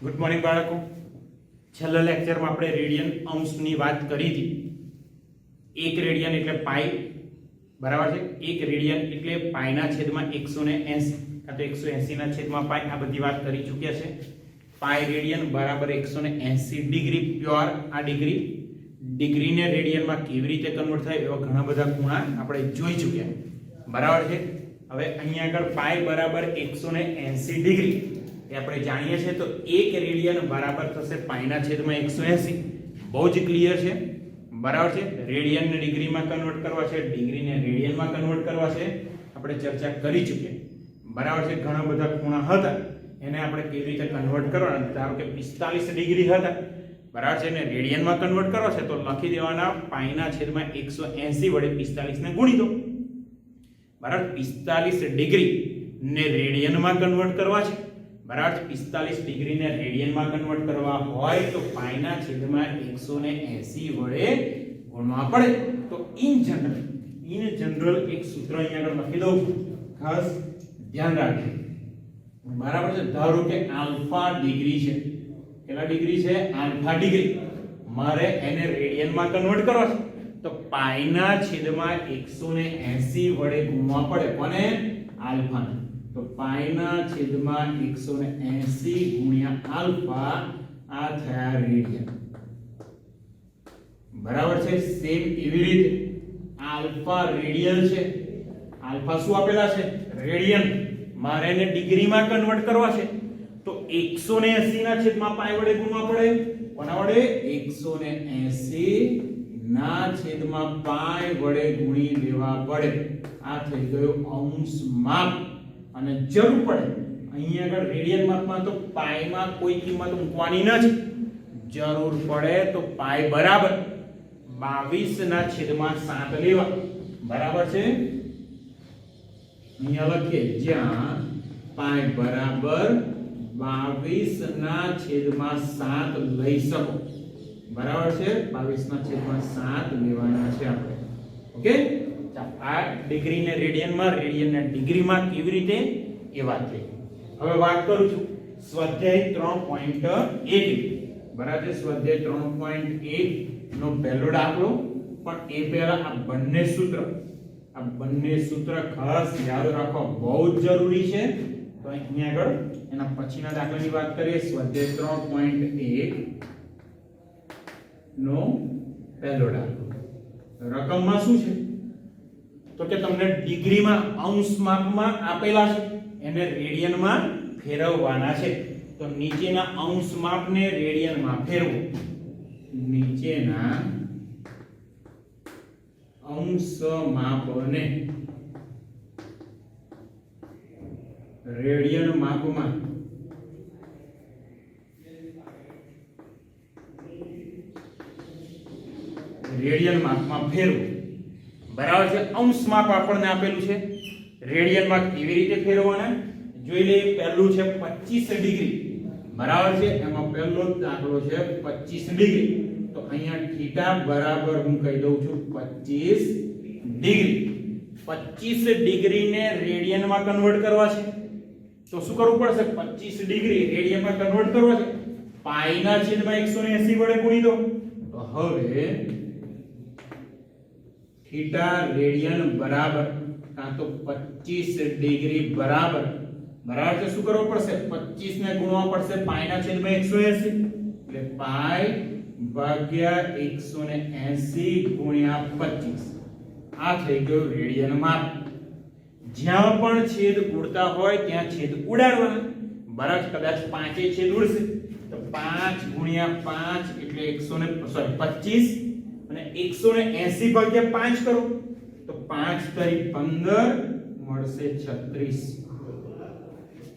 Good morning બાળકો. છેલ્લા લેક્ચરમાં આપણે રેડિયન અંશની વાત કરી હતી. એક રેડિયન એટલે પાઈ, બરાબર છે. એક રેડિયન એટલે પાઈના છેદમાં 180 કાં તો 180 ના છેદમાં પાઈ. આ બધી વાત કરી ચૂક્યા છે. પાઈ રેડિયન બરાબર 180 ડિગ્રી પ્યોર. આ ડિગ્રીને રેડિયનમાં કેવી રીતે કન્વર્ટ થાય એવા ઘણા બધા ખૂણા આપણે જોઈ ચૂક્યા, બરાબર છે. હવે અહીંયા આગળ પાઈ બરાબર 180 ડિગ્રી એ આપણે જાણીએ છીએ. તો એક રેડિયન બરાબર થશે પાઈના છેદમાં 180. બહુ જ ક્લિયર છે, બરાબર છે. રેડિયનને ડિગ્રીમાં કન્વર્ટ કરવા છે, ડિગ્રીને રેડિયનમાં કન્વર્ટ કરવા છે, આપણે ચર્ચા કરી ચૂક્યા, બરાબર છે. ઘણા બધા ખૂણા હતા એને આપણે કેવી રીતે કન્વર્ટ કરવાના. ધારો કે 45 ડિગ્રી હતા, બરાબર છે, ને રેડિયનમાં કન્વર્ટ કરવા છે તો લખી દેવાના પાઈના છેદમાં 180 વડે 45 ને ગુણી દો, બરાબર. 45 ડિગ્રી ને રેડિયનમાં કન્વર્ટ કરવા છે, બરાબર. 45 ડિગ્રીને રેડિયનમાં કન્વર્ટ કરવા હોય તો પાઈના છેદમાં 180 વડે ગુણવા પડે. તો ઇન જનરલ એક સૂત્ર અહીંયા આગળ લખી દઉં છું, ખાસ ધ્યાન રાખજો, બરાબર છે. ધારો કે આલ્ફા ડિગ્રી છે. કેટલા ડિગ્રી છે? Alpha degree. મારે એને રેડિયનમાં કન્વર્ટ કરવા છે તો પાઈના છેદમાં 180 વડે ગુણવા પડે. કોને? આલ્ફાને. તો પાઈના છેદમાં 180 ગુણ્યા આલ્ફા, આ થયા રેડિયન, બરાબર છે. સેમ એવી રીતે આલ્ફા રેડિયન છે. આલ્ફા શું આપેલા છે? રેડિયન. મારે એને ડિગ્રીમાં કન્વર્ટ કરવા છે તો 180 ના છેદમાં પાઈ વડે ગુણવા પડે. કોના વડે? 180 ના છેદમાં પાઈ વડે ગુણી લેવા પડે. આ થઈ ગયો અંશ માપ. અને જરૂર પડે અહીંયા આગળ રેડિયન માપમાં તો પાઈમાં કોઈ કિંમત મૂકવાની નથી. જરૂર પડે તો પાઈ બરાબર 22 ના છેદમાં 7 લેવા, બરાબર છે. અહીંયા લખીએ જ્યાં પાઈ બરાબર 22 ના છેદમાં 7 લઈ શકો, બરાબર છે. 22 ના છેદમાં 7 લેવાના છે આપણે. ઓકે. આ ડિગ્રી ને રેડિયનમાં, રેડિયન ને ડિગ્રીમાં કેવી રીતે એ વાત થઈ. હવે વાત કરું છું સ્વાધ્યાય 3.1, બરાબર છે. સ્વાધ્યાય 3.1 નો પહેલો દાખલો. પણ એ પહેલા આ બંને સૂત્ર ખાસ યાદ રાખવા બહુ જ જરૂરી છે. તો અહીંયા આગળ એના પછીના દાખલાની વાત કરીએ. સ્વાધ્યાય 3.1 નો પહેલો દાખલો. રકમમાં શું છે તો કે તમને ડિગ્રીમાં અંશ માપમાં આપેલા છે, એને રેડિયનમાં ફેરવવાના છે. તો નીચેના અંશ માપને રેડિયનમાં ફેરવો. નીચેના અંશ માપને રેડિયન માપમાં ફેરવો, બરાબર છે. અંશ માપ આપણને આપેલું છે, રેડિયનમાં કેવી રીતે ફેરવવાના જોઈ લઈએ. પહેલું છે 25 ડિગ્રી, બરાબર છે. એમાં પહેલો દાખલો છે 25 ડિગ્રી. તો અહીંયા થીટા બરાબર હું કહી દઉં છું 25 ડિગ્રી. 25 ડિગ્રીને રેડિયનમાં કન્વર્ટ કરવા છે તો શું કરવું પડશે? 25 ડિગ્રી રેડિયનમાં કન્વર્ટ કરવા છે, પાઈના છેદમાં 180 વડે ગુણી દો. તો હવે થીટા રેડિયન બરાબર કાં તો 25 ડિગ્રી બરાબર, બરાબર છે. શું કરવું પડશે? 25 ને ગુણવા પડશે પાઈના છેદમાં 180, એટલે પાઈ ભાગ્યા 180 ગુણ્યા 25. આ થઈ ગયો રેડિયન માપ. જ્યાં પણ છેદ ઉડતા હોય ત્યાં છેદ ઉડાડવાના, બરાબર. કદાચ 5 છેદ ઉડશે તો 5 ગુણ્યા 5 એટલે 25 અને 180 ભાગ્યા 5 કરો તો 5 તરી 15 મળશે 36.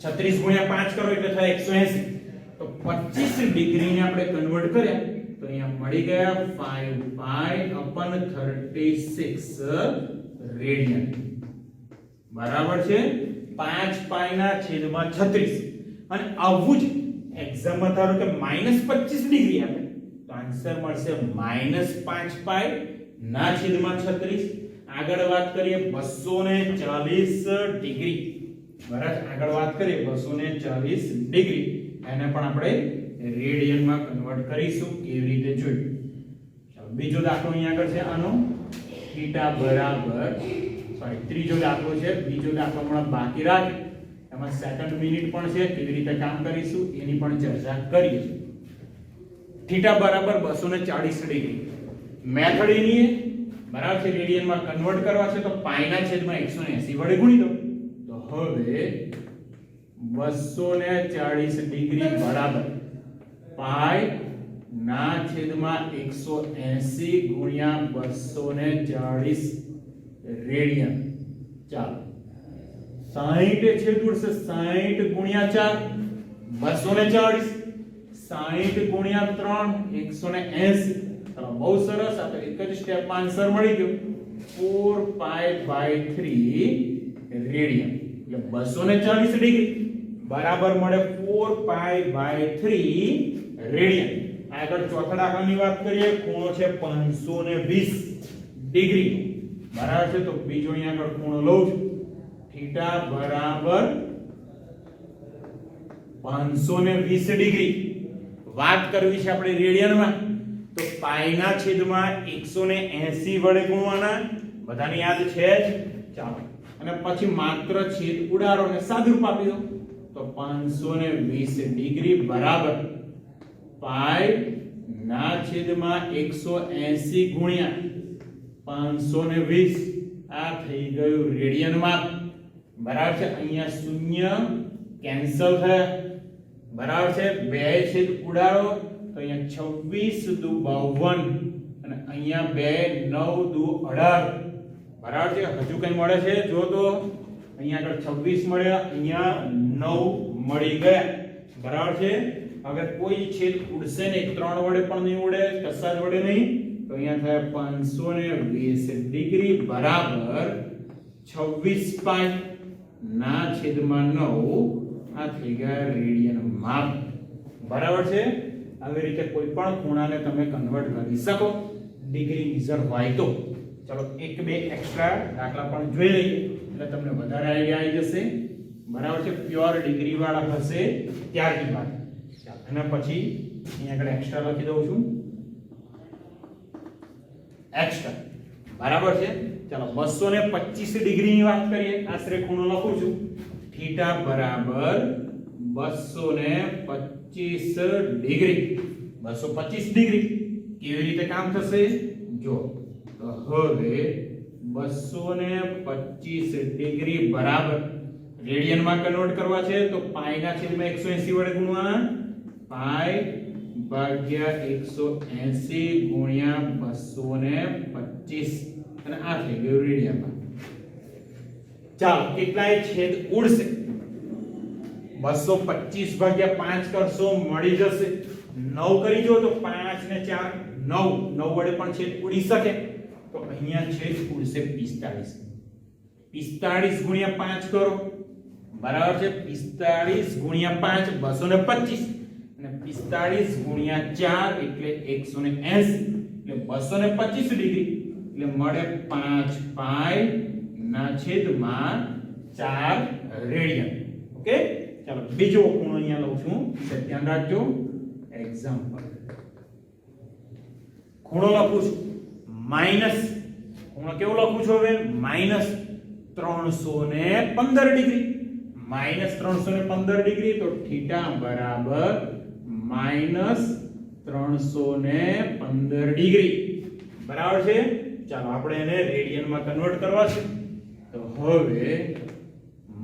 36 ગુણ્યા 5 કરો એટલે થાય 180. તો 25 ડિગ્રીને આપણે કન્વર્ટ કર્યા તો અહીંયા મળી ગયા 5 પાઈ upon 36 રેડિયન, બરાબર છે. 5 પાઈના છેદમાં 36. અને આવું જ એક્ઝામમાં ધારો કે -25 ડિગ્રી આપે તો આન્સર મળશે -5 પાઈ ના છેદમાં 36. આગળ વાત કરીએ 240 ડિગ્રી, બરાબર. આગળ વાત કરીએ 240 ડિગ્રી. એને પણ આપણે રેડિયનમાં કન્વર્ટ કરીશું. કેવી રીતે જોયું. ચાલો બીજો દાખલો અહીંયા આગળ છે આનો થીટા બરાબર ત્રીજો દાખલો છે. બીજો દાખલો હમણાં બાકી રાખી એમાં સેકન્ડ મિનિટ પણ છે, કેવી રીતે કામ કરીશું એની પણ ચર્ચા કરીએ. થીટા બરાબર 240 ડિગ્રી. મેથડ એની બરાબર છે રેડિયનમાં કન્વર્ટ કરવા છે તો પાઈ ના છેદમાં 180 વડે ગુણી દો. તો હવે 240 ડિગ્રી બરાબર પાઈ ના છેદમાં 180 ગુણ્યા 240 રેડિયન. ચાલો 60 છેદ ઉડશે 60 ગુણ્યા 4 240 60 ગુણ્યા 3 180. તો બહુ સરસ. આ તો એક જ સ્ટેપમાં આન્સર મળી ગયો 4 પાઈ બાય 3 રેડિયન. એટલે 240 ડિગ્રી બરાબર મળે 4 પાઈ બાય 3 રેડિયન. આગળ ચોથા દાખલાની વાત કરીએ. ખૂણો છે 520 ડિગ્રી બરાબર છે. તો બીજો અહીંયા આગળ ખૂણો લઉં છું. થીટા બરાબર 520 ડિગ્રી. વાત કરવી છે આપણે રેડિયનમાં તો પાઈ ના છેદમાં 180 વડે ગુણવાના. બધાને યાદ છે જ. ચાલો અને પછી માત્ર છેદ ઉડાડો અને સાદુરૂપ આપી દો. તો 520 ડિગ્રી બરાબર પાઈ ના છેદમાં 180 ગુણ્યા 520. આ થઈ ગયું રેડિયન માપ. બરાબર છે. અહીંયા શૂન્ય કેન્સલ થયા. બરાબર છે. બે છેદ ઉડાડો તો અહીંયા 26 દુ 52 અને અહીંયા 2 9 દુ 18. બરાબર છે. હજુ કઈ મળે છે જો તો અહીંયા આગળ 26 મળ્યા, અહીંયા 9 મળી ગયા. બરાબર છે. હવે કોઈ છેદ ઉડશે નહીં, 3 વડે પણ નહીં ઉડે, કશા જ વડે નહીં. તો અહીંયા થાય 520 ડિગ્રી બરાબર 26 પાઈ ના છેદમાં 9. આ થઈ ગયા રેડિયન માપ. બરાબર છે. આવી રીતે કોઈ પણ ખૂણાને તમે કન્વર્ટ કરી શકો ડિગ્રી મેઝર હોય તો. ચલો એક બે એક્સ્ટ્રા દાખલા પણ જોઈ લઈએ એટલે તમને વધારે આઈડિયા આવી જશે. બરાબર છે. પ્યોર ડિગ્રી વાળા હશે ત્યારની વાત. અને પછી અહીંયા આગળ એક્સ્ટ્રા લખી દઉં છું. એક્સ્ટ્રા બરાબર છે. ચાલો 225 ડિગ્રીની વાત કરીએ. આશરે ખૂણો લખું છું. થીટા બરાબર 225 ડિગ્રી. 225 ડિગ્રી કેવી રીતે કામ થશે જો. તો હવે 225 ડિગ્રી બરાબર રેડિયનમાં કન્વર્ટ કરવા છે તો પાઈ ના છેદમાં 180 વડે ગુણવાના. પાઈ ભાગ્યા 180 ગુણ્યા 225 અને આ થઈ ગયું રેડિયનમાં. ચાલો કેટલાય છેદ ઉડશે. 225 ભાગ્યા 5 કરશો મળી જશે 9 કરી જો તો 5 ને 4 9 9 વડે પણ છેદ ઉડી શકે. તો અહીંયા છેદ ઉડશે 45. 45 ગુણ્યા 5 કરો. બરાબર છે. 45 ગુણ્યા 5 225 અને 45 ગુણ્યા 4 એટલે 180 એટલે 225 ડિગ્રી એટલે મળે 5 પાઈ ના છેદમાં 4 રેડિયન. ઓકે. ચાલો બીજો ખૂણો અહીંયા લઉં છું. ધ્યાન રાખજો. એક્ઝામ્પલ ખૂણો લખું છું માઈનસ. ખૂણો કેવો લખું છું હવે? Minus 315 degree. માઈનસ 315 ડિગ્રી તો થીટા બરાબર માઈનસ 315 ડિગ્રી. બરાબર છે. ચાલો આપણે એને રેડિયનમાં કન્વર્ટ કરવા છે. તો હવે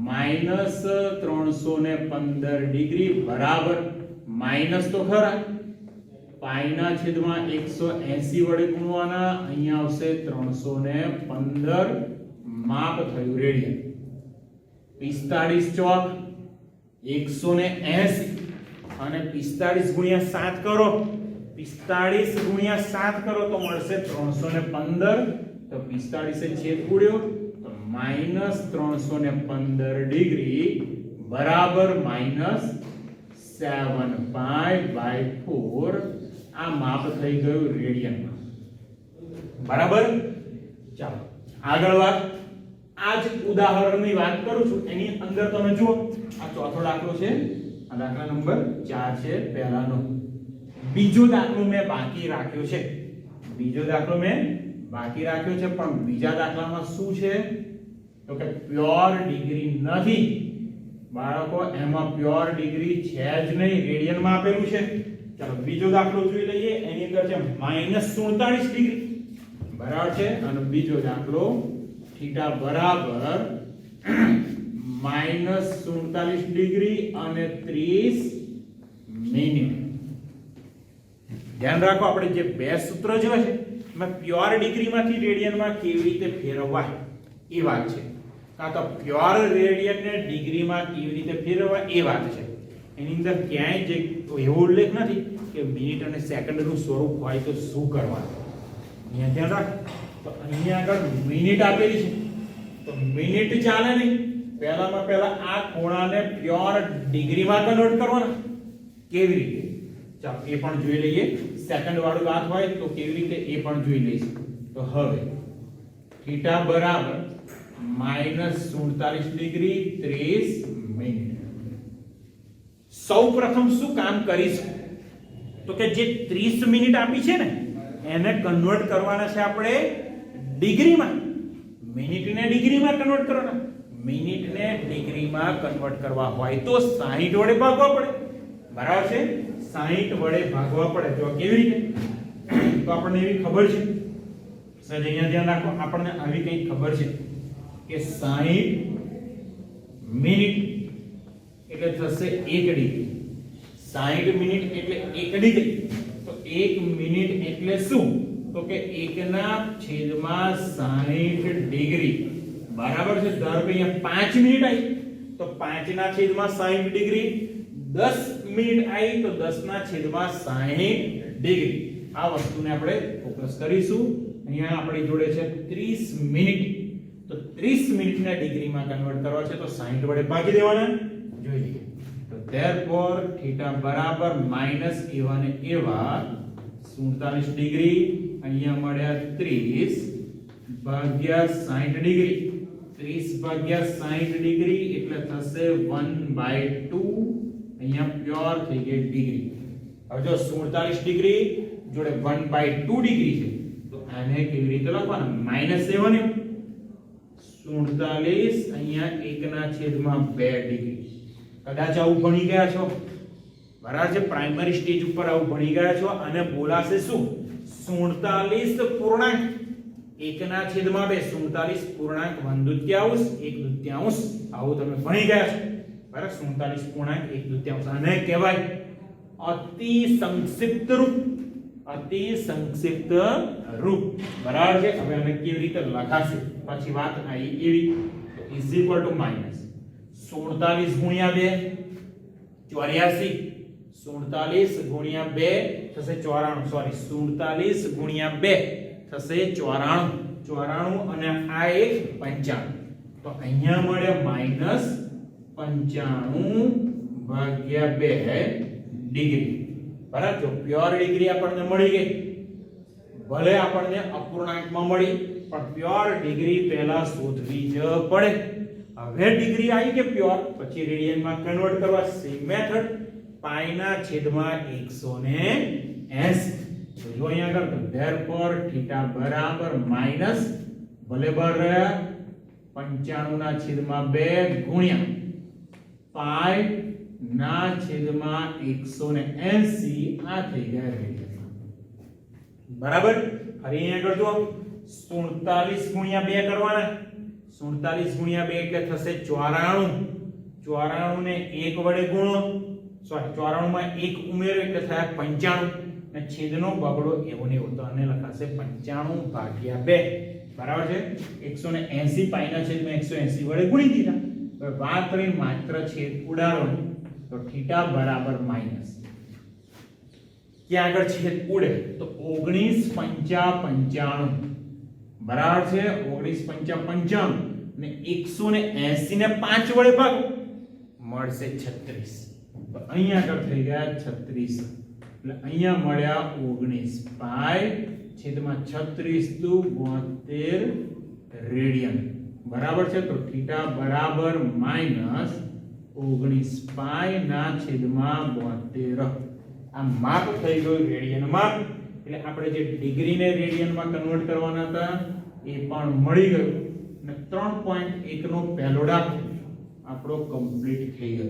માઈનસ 315 ડિગ્રી બરાબર માઈનસ તો ખરા પાઈ ના છેદમાં 180 વડે ગુણવાના. અહીંયા આવશે 315 માપ થયું રેડિયન. 45 ચોક 180 અને 45 ગુણ્યા 7 કરો. 45 ગુણ્યા 7 કરો તો મળશે 315. તો 45 છેદ ઉડ્યો તો માઈનસ 315 ડિગ્રી બરાબર માઈનસ 7 પાઈ બાય 4. આ માપ થઈ ગયું રેડિયનમાં. બરાબર. ચાલો આગળ વાત. આ જ ઉદાહરણની વાત કરું છું એની અંદર તમે જુઓ. આ ચોથો દાખલો છે. આ દાખલા નંબર 4 છે પહેલાનો. બીજો દાખલો મેં બાકી રાખ્યો છે. પણ બીજા દાખલામાં શું છે તો કે પ્યોર ડિગ્રી નથી બાળકો, એમાં પ્યોર ડિગ્રી છે જ નહીં, રેડિયનમાં આપેલું છે. ચાલો બીજો દાખલો જોઈ લઈએ. એની અંદર છે -47 ડિગ્રી, બરાબર છે. અને બીજો દાખલો થીટા બરાબર -47 ડિગ્રી અને 30 મિનિટ. ધ્યાન રાખો, આપણે જે બે સૂત્ર જોયા છે એમાં પ્યોર ડિગ્રીમાંથી રેડિયનમાં કેવી રીતે ફેરવવા એ વાત છે, કાં તો પ્યોર રેડિયનને ડિગ્રીમાં કેવી રીતે ફેરવવા એ વાત છે. એની અંદર ક્યાંય જે એવો ઉલ્લેખ નથી કે મિનિટ અને સેકન્ડનું સ્વરૂપ હોય તો શું કરવાનું. અહીંયા ધ્યાન રાખ, તો અહીંયા આગળ મિનિટ આપેલી છે તો મિનિટ ચાલે નહીં. પહેલામાં પહેલા આ ખૂણાને પ્યોર ડિગ્રીમાં કન્વર્ટ કરવાના. કેવી રીતે? ચાલો એ પણ જોઈ લઈએ. સેકન્ડ વાળું વાત હોય તો કેવી રીતે એ પણ જોઈ લઈશું. તો હવે થીટા બરાબર -47 ડિગ્રી 30 મિનિટ. સૌપ્રથમ શું કામ કરીશું તો કે જે 30 મિનિટ આપી છે ને એને કન્વર્ટ કરવાના છે આપણે ડિગ્રીમાં. મિનિટને ડિગ્રીમાં કન્વર્ટ કરવાના. મિનિટને ડિગ્રીમાં કન્વર્ટ કરવા હોય તો 60 વડે ભાગવા પડે, બરાબર છે. 60 વડે ભાગવા પડે. તો કેવી રીતે? તો આપણને એવી ખબર છે, સર અહીંયા ધ્યાન રાખો, આપણને આવી કંઈ ખબર છે કે 60 મિનિટ એટલે થશે 1 ડિગ્રી. 60 મિનિટ એટલે 1 ડિગ્રી. તો 1 મિનિટ એટલે શું તો કે 1/60 ડિગ્રી, બરાબર છે. ધારો કે અહીંયા 5 મિનિટ આવી તો 5/60 ડિગ્રી. 10 મિનિટ આવી તો 10/60 ડિગ્રી. આ વસ્તુને આપણે ફોકસ કરીશું. અહીંયા આપણી જોડે છે 30 મિનિટ. તો 30 મિનિટને ડિગ્રીમાં કન્વર્ટ કરવા છે તો 60 વડે ભાગી દેવાના. જોઈ લઈએ. તો therefore થીટા બરાબર માઈનસ એવા ને એવા 47 ડિગ્રી. અહીંયા મળ્યા 30 ભાગ્યા 60 ડિગ્રી. 30 ભાગ્યા 60 ડિગ્રી એટલે થશે 1/2. અહીંયા પ્યોર થઈ ગઈ ડિગ્રી. હવે જો 47 ડિગ્રી જોડે 1/2 ડિગ્રી છે તો આને કેવી રીતે લખવાના? -7 47 અહીંયા 1/2 ડિગ્રી. કદાચ આવું ભણી ગયા છો, બરાબર છે. પ્રાઇમરી સ્ટેજ ઉપર આવું ભણી ગયા છો અને બોલાશે શું? 47 પૂર્ણાંક 1/2. 47 પૂર્ણાંક 1/2 1/2. આવું તમે ભણી ગયા છો, બરાબર. 47 પૂર્ણાંક 1/2 આને કહેવાય અતિ સંક્ષિપ્ત રૂપ. અતિ સંક્ષિપ્ત રૂપ, બરાબર છે. હવે આને કેવી રીતે લખાશે પછી વાત આવી એવી. તો ઇઝ ઇક્વલ ટુ માઈનસ 47 ગુણ્યા 2 84. 47 ગુણ્યા 2 થશે 94. સોરી, 47 ગુણ્યા 2 થશે 94. 94 અને આ એક 95. તો અહીંયા મળે -95/2 ડિગ્રી, બરાબર. જો પ્યોર ડિગ્રી આપણને મળી ગઈ, ભલે આપણને અપૂર્ણાંકમાં મળી પણ પ્યોર ડિગ્રી પહેલા શોધવી જ પડે. હવે ડિગ્રી આવી કે પ્યોર, પછી રેડિયનમાં કન્વર્ટ કરવા. Same method π/180. તો જો અહીંયા આગળ therefore થીટા બરાબર માઈનસ ભલે બાર રહ્યા 95/2 ગુણ્યા π/180. આ થઈ ગયા રેડિયન, બરાબર. ફરી અહીંયા આગળ જો 47 ગુણ્યા 2 કરવાના. 47 ગુણ્યા 2 એટલે થશે 94. 94 ને 1 વડે ગુણો. સોરી, 94 માં 1 ઉમેરો એટલે થાય 95. અને છેદનો બગડો એવો ને એવો તો આને લખાશે 95/2, બરાબર છે. 180 પાઈના છેદમાં 180 વડે ગુણી દીધા. હવે વાત કરી માત્ર છેદ ઉડાડવાની. તો થીટા બરાબર માઈનસ ક્યાં આગળ છેદ ઉડે તો 19/5 બરાબર છે. 19/5 ને 180 ને 5 વડે ભાગો મળશે 36. તો અહીંયા આગળ થઈ ગયા 36. એટલે અહીંયા મળ્યા 19 પાઈ છેદમાં 36 દુ 72 રેડિયન, બરાબર છે. તો થીટા બરાબર -19 19 પાઈ ના છેદમાં 72 આ માપ થઈ ગયું રેડિયનમાં એટલે આપણે જે ડિગ્રીને રેડિયનમાં કન્વર્ટ કરવાના હતા એ પણ મળી ગયું અને 3.1 નો પહેલો દાખલો આપણો કમ્પ્લીટ થઈ ગયો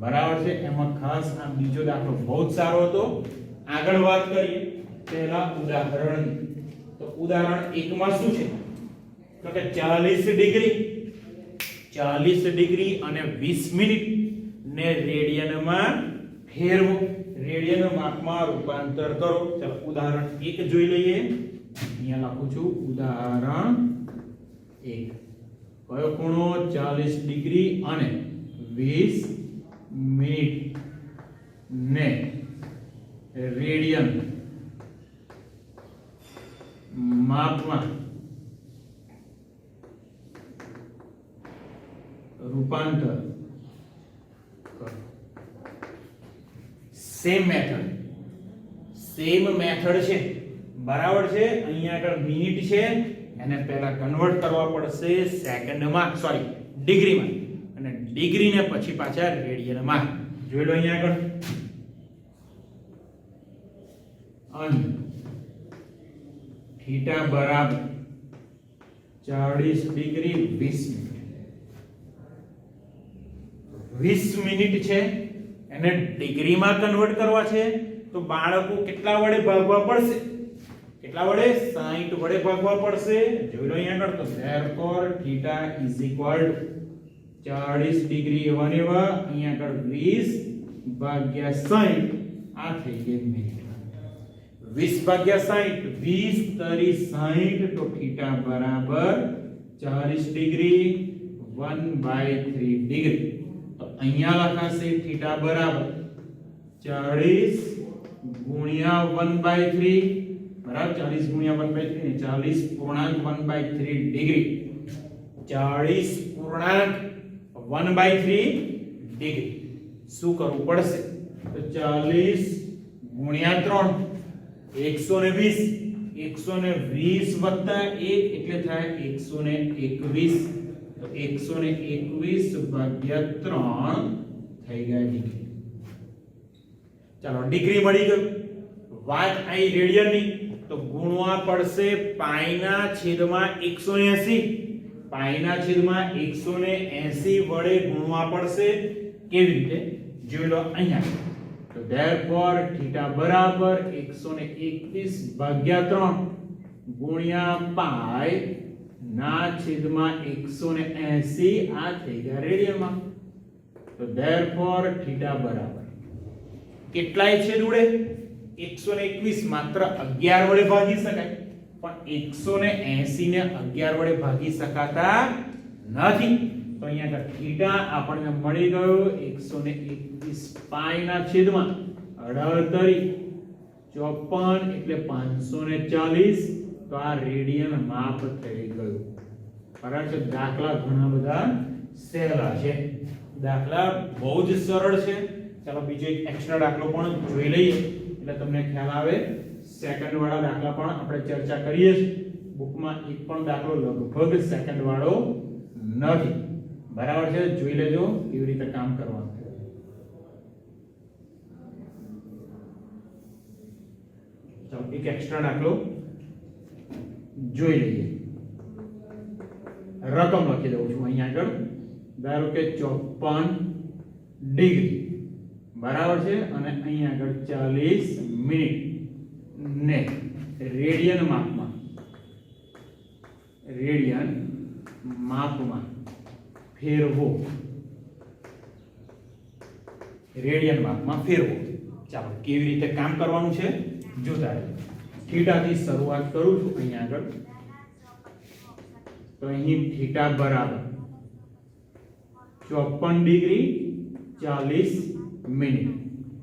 બરાબર છે એમાં ખાસ આ બીજો દાખલો બહુ જ સારો હતો આગળ વાત કરીએ પહેલા ઉદાહરણ તો ઉદાહરણ 1 માં શું છે તો કે 40 ડિગ્રી અને 20 મિનિટ ને રેડિયનમાં ફેરવો રેડિયન માપમાં રૂપાંતર કરો ચાલો ઉદાહરણ 1 જોઈ લઈએ અહીંયા લખું છું ઉદાહરણ 1 કયો ખૂણો 40 ડિગ્રી અને 20 મિનિટ ને રેડિયન માપમાં રૂપાંતર કરો સેમ મેથડ છે બરાબર છે અહીંયા આગળ મિનિટ છે એને પહેલા કન્વર્ટ કરવા પડશે સેકન્ડમાં સોરી ડિગ્રીમાં અને ડિગ્રીને પછી પાછા રેડિયનમાં જોઈ લો અહીંયા આગળ અને થીટા બરાબર 40 ડિગ્રી 20 મિનિટ છે એને ડિગ્રીમાં કન્વર્ટ કરવા છે તો બાળકો કેટલા વડે ભાગવા પડશે કેટલા વડે 60 વડે ભાગવા પડશે જોઈ લો અહીંયા આગળ તો therefore θ is equal to 40 degree એવા અહીંયા આગળ 20 ભાગ્યા 60 આ થઈ ગઈ મિનિટ 20 ભાગ્યા 60 20 તરી 60 તો θ બરાબર 40 ડિગ્રી 1/3 ડિગ્રી તો અહીંયા લખાશે θ બરાબર 40 ગુણ્યા 1/3 બરાબર 40 ગુણ્યા 1/3 40 પૂર્ણાંક 1/3 ડિગ્રી 40 પૂર્ણાંક 1/3 ડિગ્રી શું કરવું પડશે તો 40 ગુણ્યા 3 120 વત્તા 1 એટલે થાય 121 તો 121 ભાગ્યા 3 થઈ ગયા ડિગ્રી ચાલો ડિગ્રી મળી ગયું વાત આવી રેડિયનની તો ગુણવા પડશે પાઈના છેદમાં 180 પાઈના છેદમાં 180 વડે ગુણવા પડશે કેવી રીતે જોઈ લો અહીંયા તો therefore θ બરાબર 121 ભાગ્યા 3 ગુણ્યા પાઈ ના છેદમાં 180 આ થઈ ગયા રેડિયનમાં તો therefore θ બરાબર કેટલાય છેદ ઉડે 121 માત્ર 11 વડે ભાગી શકાય પણ 180 ને 11 વડે ભાગી શકાતા નથી તો અહીંયા θ આપણને મળી ગયો 121 પાઈ ના છેદમાં 18 54 એટલે 540 તો આ રેડિયન માપ થઈ ગયું કારણ કે દાખલા ઘણા બધા સહેલા છે દાખલા બહુ જ સરળ છે ચાલો બીજો એક એક્સ્ટ્રા દાખલો પણ જોઈ લઈએ એટલે તમને ખ્યાલ આવે સેકન્ડ વાળા દાખલા પણ આપણે ચર્ચા કરીએ છીએ બુકમાં એક પણ દાખલો લગભગ સેકન્ડ વાળો નથી બરાબર છે જોઈ લેજો કેવી રીતે કામ કરવાનું ચાલો એક એક્સ્ટ્રા દાખલો જોઈ લઈએ રકમ લખી દઉં છું અહીંયા આગળ ધારો કે 54 ડિગ્રી બરાબર છે અને અહીંયા આગળ 40 મિનિટ ને રેડિયન માપમાં ફેરવો ચાલો કેવી રીતે કામ કરવાનું છે જોતા રહો થીટા થી શરૂઆત કરું છું અહીંયા આગળ તો અહીં થીટા બરાબર 54 ડિગ્રી 40 મિનિટ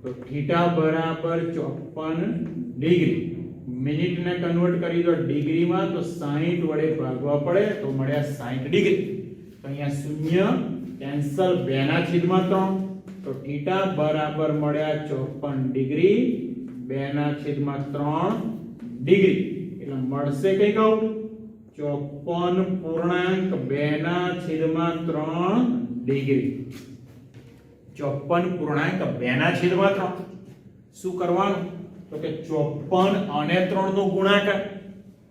તો થીટા બરાબર 54 ડિગ્રી મિનિટ ને કન્વર્ટ કરી દો ડિગ્રીમાં તો 60 વડે ભાગવા પડે તો મળ્યા 60 ડિગ્રી તો અહીંયા શૂન્ય કેન્સલ 2 ના છેદમાં 3 તો થીટા બરાબર મળ્યા 54 ડિગ્રી 2 ના છેદમાં 3 ડિગ્રી એટલે મળશે કઈ કહું 54 પૂર્ણાંક 2 ના છેદમાં 3 ડિગ્રી 54.2 ના છેદમાં 3. શું કરવાનું તો કે 54 અને 3 નો ગુણાકાર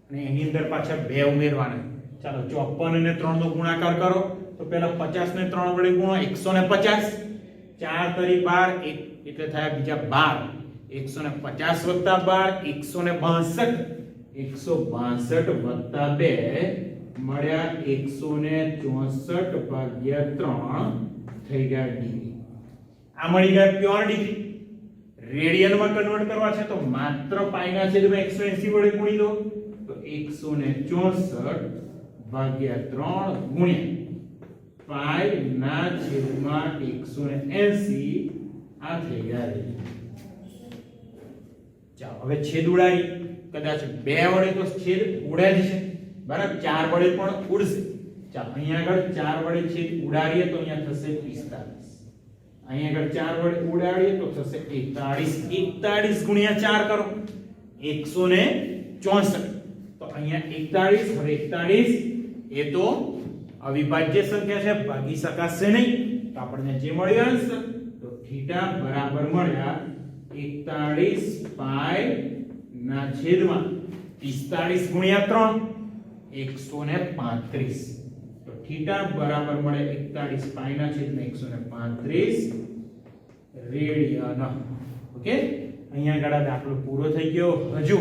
અને એની અંદર પાછા 2 ઉમેરવાના. ચાલો 54 અને 3 નો ગુણાકાર કરો તો પહેલા 50 ને 3 વડે ગુણો 150. 4 તરી 12 એટલે થાય બીજા 12. 150 + 12 162 વત્તા 2 મળ્યા 164 ભાગ્યા 3 થઈ ગયા ડિગ્રી. આ મળી ગયા પ્યોર ડિગ્રી. રેડિયનમાં કન્વર્ટ કરવા છે તો માત્ર પાઈના છેદમાં 180 વડે ગુણી દો તો 164 ભાગ્યા 3 ગુણ્યા પાઈના છેદમાં 180 આ થઈ ગયા રેડિયન. ચાલો હવે છેદ ઉડાડી. કદાચ 2 વડે તો છેદ ઉડે જ છે બરાબર, 4 વડે પણ ઉડશે. ચાલો અહીંયા આગળ 4 વડે છેદ ઉડાડીએ તો અહીંયા થશે 45. અહીંયા આગળ 4 વડે ઉડાડીએ તો થશે 41. 41 ગુણ્યા 4 કરો 164. તો અહીંયા 41. હવે 41 એ તો અવિભાજ્ય સંખ્યા છે, ભાગી શકાશે નહીં. તો આપણને જે મળ્યો આન્સર તો થીટા બરાબર મળ્યા 41 પાઈ ના છેદમાં 45 ગુણ્યા 3 135. તો થીટા બરાબર મળે 41 પાઈ ના છેદમાં 135 રેડિયન. ઓકે, અહીંયા આગળ દાખલો પૂરો થઈ ગયો. હજુ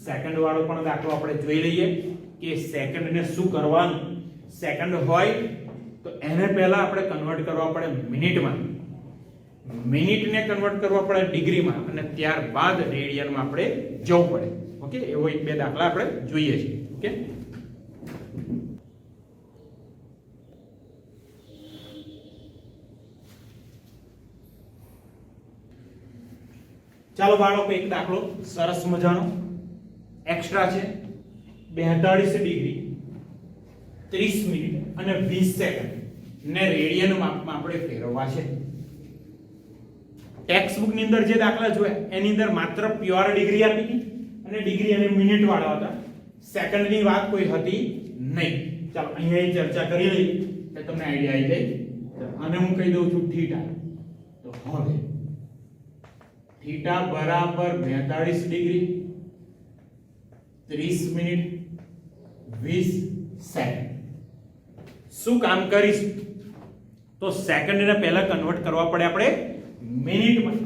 સેકન્ડ વાળો પણ દાખલો આપણે જોઈ લઈએ કે સેકન્ડ ને શું કરવાનું. સેકન્ડ હોય તો એને પહેલા આપણે કન્વર્ટ કરવા પડે મિનિટમાં, મિનિટને કન્વર્ટ કરવા પડે ડિગ્રીમાં અને ત્યારબાદ રેડિયનમાં આપણે જવું પડે. ઓકે, એવો એક બે દાખલા આપણે જોઈએ છીએ. ઓકે, ચાલો બાળકો એક દાખલો સરસ મજાનો એક્સ્ટ્રા છે. 42 ડિગ્રી 30 મિનિટ અને 20 સેકન્ડ ને રેડિયન માપમાં આપણે ફેરવવા છે. ટેક્સ્ટ બુક ની અંદર જે દાખલા જોયા એની અંદર માત્ર પ્યોર ડિગ્રી આપી હતી અને ડિગ્રી અને મિનિટ વાળા હતા. સેકન્ડ ની વાત કોઈ હતી નહીં. ચાલો અહીંયા એ ચર્ચા કરી લઈએ એટલે તમને આઈડિયા આવી જાય. અને હું કહી દઉં છું થીટા. તો હવે થીટા બરાબર 42 ડિગ્રી 30 મિનિટ 20 સેકન્ડ. શું કામ કરીશું તો સેકન્ડ ને પહેલા કન્વર્ટ કરવા પડે આપણે મિનિટમાં.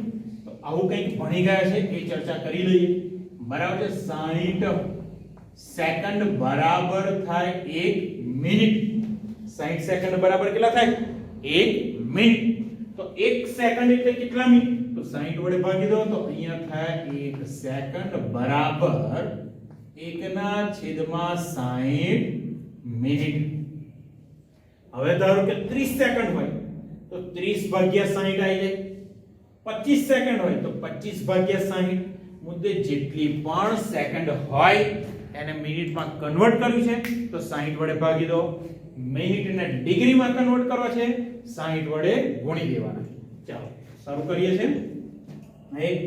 તો આવું કંઈક ભણી ગયા છે એ ચર્ચા કરી લઈએ. બરાબર છે, 60 સેકન્ડ બરાબર થાય 1 મિનિટ. 60 સેકન્ડ બરાબર કેટલા થાય 1 મિનિટ. તો 1 સેકન્ડ એટલે કેટલા મિનિટ તો 60 વડે ભાગી દો તો અહીંયા થાય 1 સેકન્ડ બરાબર 1/60 મિનિટ. હવે ધારો કે 30 સેકન્ડ હોય તો 30 ભાગ્યા 60 આવી જાય. 25 સેકન્ડ હોય તો 25 ભાગ્યા 60. મુદ્દે જેટલી પણ સેકન્ડ હોય એને મિનિટમાં કન્વર્ટ કરવું છે તો 60 વડે ભાગી દો. મિનિટને ડિગ્રીમાં કન્વર્ટ કરવા છે 60 વડે ગુણી દેવાના. ચાલો શરૂ કરીએ છીએ. એક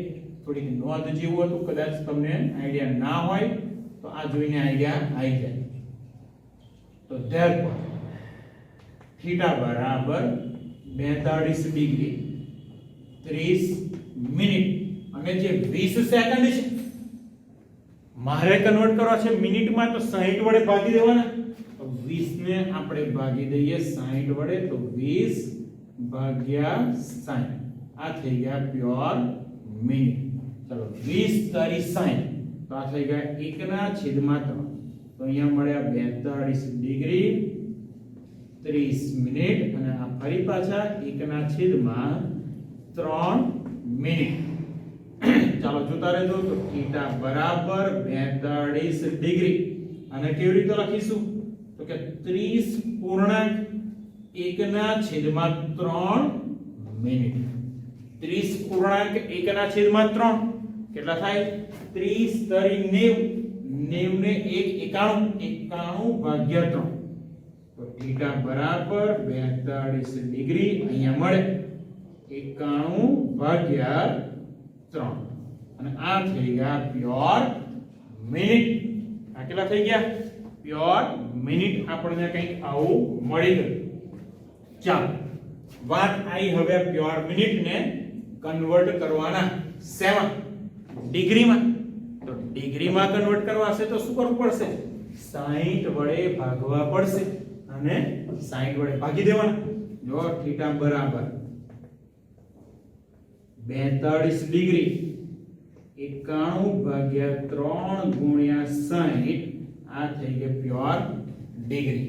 થોડીક નોંધ જેવું હતું, કદાચ તમને આઈડિયા ના હોય તો આ જોઈને આઈડિયા આવી જાય. તો therefore થીટા બરાબર 42 ડિગ્રી 30 મિનિટ અને જે 20 સેકન્ડ છે મારે કન્વર્ટ કરવા છે મિનિટમાં તો 60 વડે ભાગી દેવાના. તો 20 ને આપણે ભાગી દઈએ 60 વડે તો 20 ભાગ્યા 60 આ થઈ ગયા પ્યોર મિનિટ. ચલો 20 તારી 60 તો આ થઈ ગયા 1/3. તો અહીંયા મળ્યા 42 ડિગ્રી 30 મિનિટ અને આ ફરી પાછા 1/3 મિનિટ. ચાલો જોતા રહેજો. તો થીટા બરાબર 42 ડિગ્રી અને કેવી રીતે લખીશું તો કે 30.1/3 મિનિટ. 30.1/3 કેટલા થાય 30 તરી 90 ને 1 91 ભાગ્યા 3. તો થીટા બરાબર 42 ડિગ્રી અહીંયા મળે 91 ભાગ્યા 3 અને આ થઈ ગયા પ્યોર મિનિટ. આ કેટલા થઈ ગયા પ્યોર મિનિટ. આપણને કંઈક આવું મળી ગયું. ચાલો વાત આવી હવે પ્યોર મિનિટ ને કન્વર્ટ કરવાના શેમાં? ડિગ્રીમાં. તો ડિગ્રીમાં કન્વર્ટ કરવા હશે તો શું કરવું પડશે? 60 વડે ભાગવા પડશે અને 60 વડે ભાગી દેવાના. જો થીટા બરાબર 42 ડિગ્રી 91 ભાગ્યા 3 ગુણ્યા 60 આ થઈ ગઈ પ્યોર ડિગ્રી.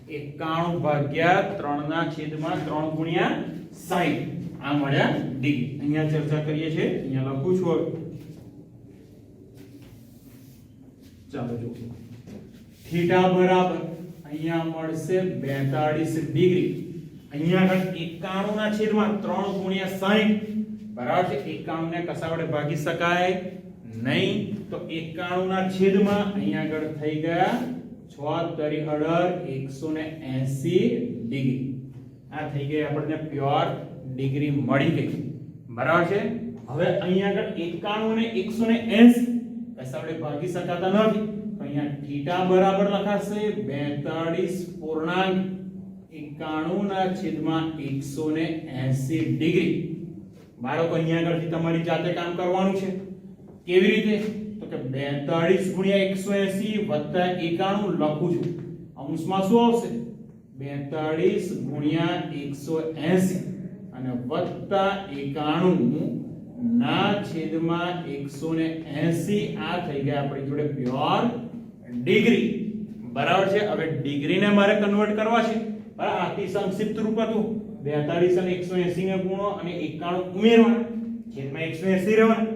91 ભાગ્યા 3 ના છેદમાં 3 ગુણ્યા 60 આ મળ્યા ડિગ્રી. અહીંયા ચર્ચા કરીએ છીએ, અહીંયા લખું છું હવે. ચાલો જો થીટા બરાબર અહીંયા મળશે 42 ડિગ્રી. અહીંયા આગળ 91 ના છેદમાં 3 ગુણ્યા 60 બરાબર છે. 91 ને કશા વડે ભાગી શકાય નહીં, તો 91 ના છેદમાં અહીંયા આગળ થઈ ગયા 6 તરી 180 ડિગ્રી. આ થઈ ગઈ આપણને પ્યોર ડિગ્રી મળી ગઈ. બરાબર છે. હવે અહીંયા આગળ 91 ને 180 કશા વડે ભાગી શકાતા નથી, તો અહીંયા થીટા બરાબર લખાશે 42.91 ના છેદમાં 180 ડિગ્રી. બાળકો અહીંયા આગળથી તમારી જાતે કામ કરવાનું છે. કેવી રીતે? તો કે 42 ગુણ્યા 180 વત્તા 91 લખું છું. અંશમાં શું આવશે? 42 ગુણ્યા 180 અને વત્તા 91 ના છેદમાં 180 આ થઈ ગયા આપણી જોડે પ્યોર ડિગ્રી. બરાબર છે. હવે ડિગ્રીને મારે કન્વર્ટ કરવા છે. બરાબર, આથી સંક્ષિપ્ત રૂપ હતું 42 અને 180 ને ગુણો અને 91 ઉમેરવાના, છેદમાં 180 રહેવાના.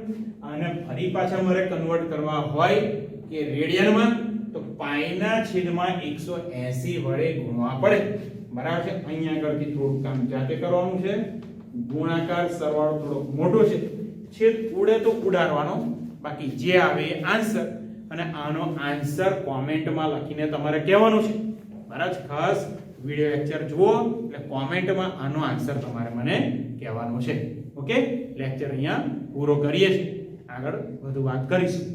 અને ફરી પાછા મારે કન્વર્ટ કરવા હોય કે રેડિયનમાં, તો પાઈ ના છેદમાં 180 વડે ગુણવા પડે. બરાબર છે. અહીંયા આગળથી થોડું કામ જાતે કરવાનું છે. ગુણાકાર સરવાળો થોડો મોટો છે, છેદ ઉડે તો ઉડાડવાનો, બાકી જે આવે એ આન્સર. અને આનો આન્સર કોમેન્ટમાં લખીને તમારે કહેવાનું છે. બરાબર છે. ખાસ વિડિયો લેક્ચર જુઓ એટલે કોમેન્ટમાં આનો આન્સર તમારે મને કહેવાનો છે. ઓકે, લેક્ચર અહીંયા પૂરો કરીએ છીએ, આગળ વધુ વાત કરીશું.